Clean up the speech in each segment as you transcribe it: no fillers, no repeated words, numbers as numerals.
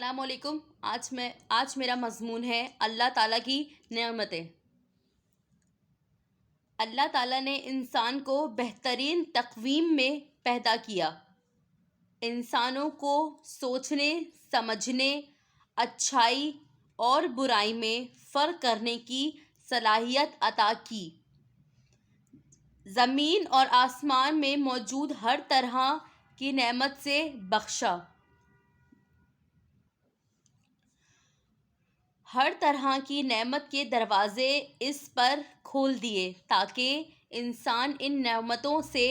السلام علیکم۔ آج میرا مضمون ہے اللہ تعالیٰ کی نعمتیں۔ اللہ تعالیٰ نے انسان کو بہترین تقویم میں پیدا کیا، انسانوں کو سوچنے، سمجھنے، اچھائی اور برائی میں فرق کرنے کی صلاحیت عطا کی، زمین اور آسمان میں موجود ہر طرح کی نعمت سے بخشا، ہر طرح کی نعمت کے دروازے اس پر کھول دیے تاکہ انسان ان نعمتوں سے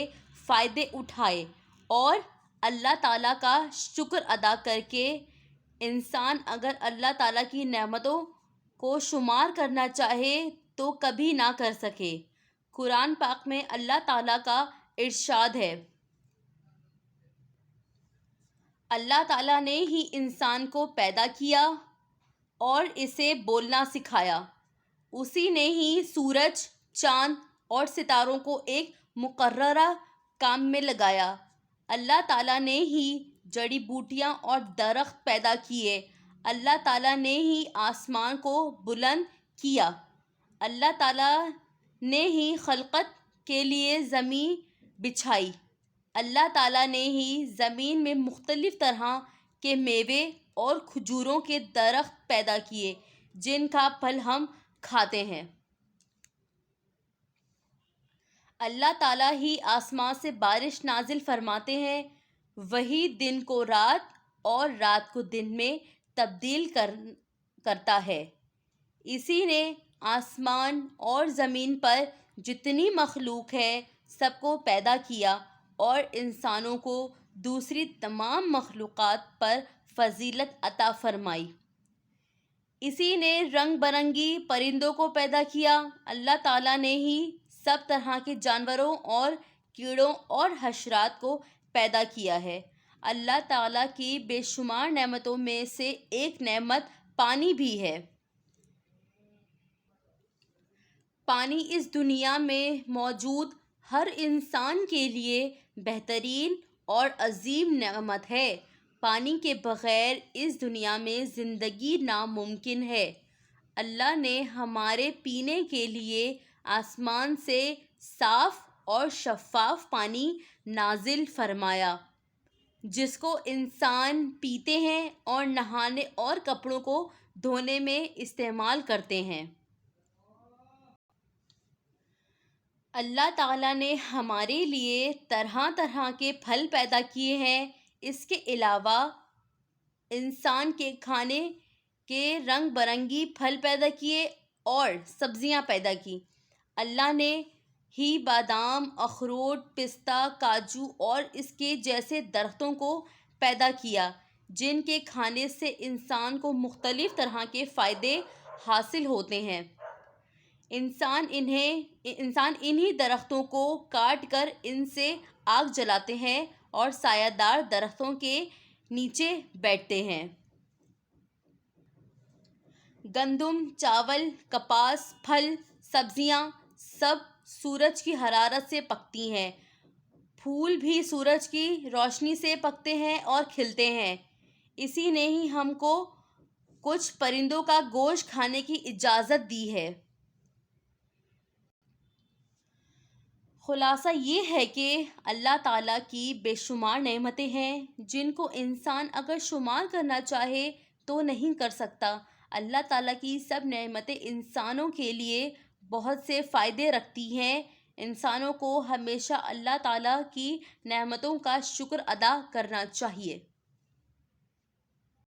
فائدے اٹھائے، اور اللہ تعالیٰ کا شکر ادا کر کے انسان اگر اللہ تعالیٰ کی نعمتوں کو شمار کرنا چاہے تو کبھی نہ کر سکے۔ قرآن پاک میں اللہ تعالیٰ کا ارشاد ہے، اللہ تعالیٰ نے ہی انسان کو پیدا کیا اور اسے بولنا سکھایا، اسی نے ہی سورج، چاند اور ستاروں کو ایک مقررہ کام میں لگایا، اللہ تعالیٰ نے ہی جڑی بوٹیاں اور درخت پیدا کیے، اللہ تعالیٰ نے ہی آسمان کو بلند کیا، اللہ تعالیٰ نے ہی خلقت کے لیے زمین بچھائی، اللہ تعالیٰ نے ہی زمین میں مختلف طرح کے میوے اور کھجوروں کے درخت پیدا کیے جن کا پھل ہم کھاتے ہیں، اللہ تعالیٰ ہی آسمان سے بارش نازل فرماتے ہیں، وہی دن کو رات اور رات کو دن میں تبدیل کرتا ہے، اسی نے آسمان اور زمین پر جتنی مخلوق ہے سب کو پیدا کیا اور انسانوں کو دوسری تمام مخلوقات پر فضیلت عطا فرمائی، اسی نے رنگ برنگی پرندوں کو پیدا کیا، اللہ تعالیٰ نے ہی سب طرح کے جانوروں اور کیڑوں اور حشرات کو پیدا کیا ہے، اللہ تعالیٰ کی بے شمار نعمتوں میں سے ایک نعمت پانی بھی ہے، پانی اس دنیا میں موجود ہر انسان کے لیے بہترین اور عظیم نعمت ہے، پانی کے بغیر اس دنیا میں زندگی ناممکن ہے، اللہ نے ہمارے پینے کے لیے آسمان سے صاف اور شفاف پانی نازل فرمایا جس کو انسان پیتے ہیں اور نہانے اور کپڑوں کو دھونے میں استعمال کرتے ہیں، اللہ تعالیٰ نے ہمارے لیے طرح طرح کے پھل پیدا کیے ہیں، اس کے علاوہ انسان کے کھانے کے رنگ برنگی پھل پیدا کیے اور سبزیاں پیدا کی، اللہ نے ہی بادام، اخروٹ، پستہ، کاجو اور اس کے جیسے درختوں کو پیدا کیا جن کے کھانے سے انسان کو مختلف طرح کے فائدے حاصل ہوتے ہیں، انسان انہی درختوں کو کاٹ کر ان سے آگ جلاتے ہیں اور سایہ دار درختوں کے نیچے بیٹھتے ہیں، گندم، چاول، کپاس، پھل، سبزیاں سب سورج کی حرارت سے پکتی ہیں، پھول بھی سورج کی روشنی سے پکتے ہیں اور کھلتے ہیں، اسی نے ہی ہم کو کچھ پرندوں کا گوشت کھانے کی اجازت دی ہے، خلاصہ یہ ہے کہ اللہ تعالیٰ کی بے شمار نعمتیں ہیں جن کو انسان اگر شمار کرنا چاہے تو نہیں کر سکتا، اللہ تعالیٰ کی سب نعمتیں انسانوں کے لیے بہت سے فائدے رکھتی ہیں، انسانوں کو ہمیشہ اللہ تعالیٰ کی نعمتوں کا شکر ادا کرنا چاہیے۔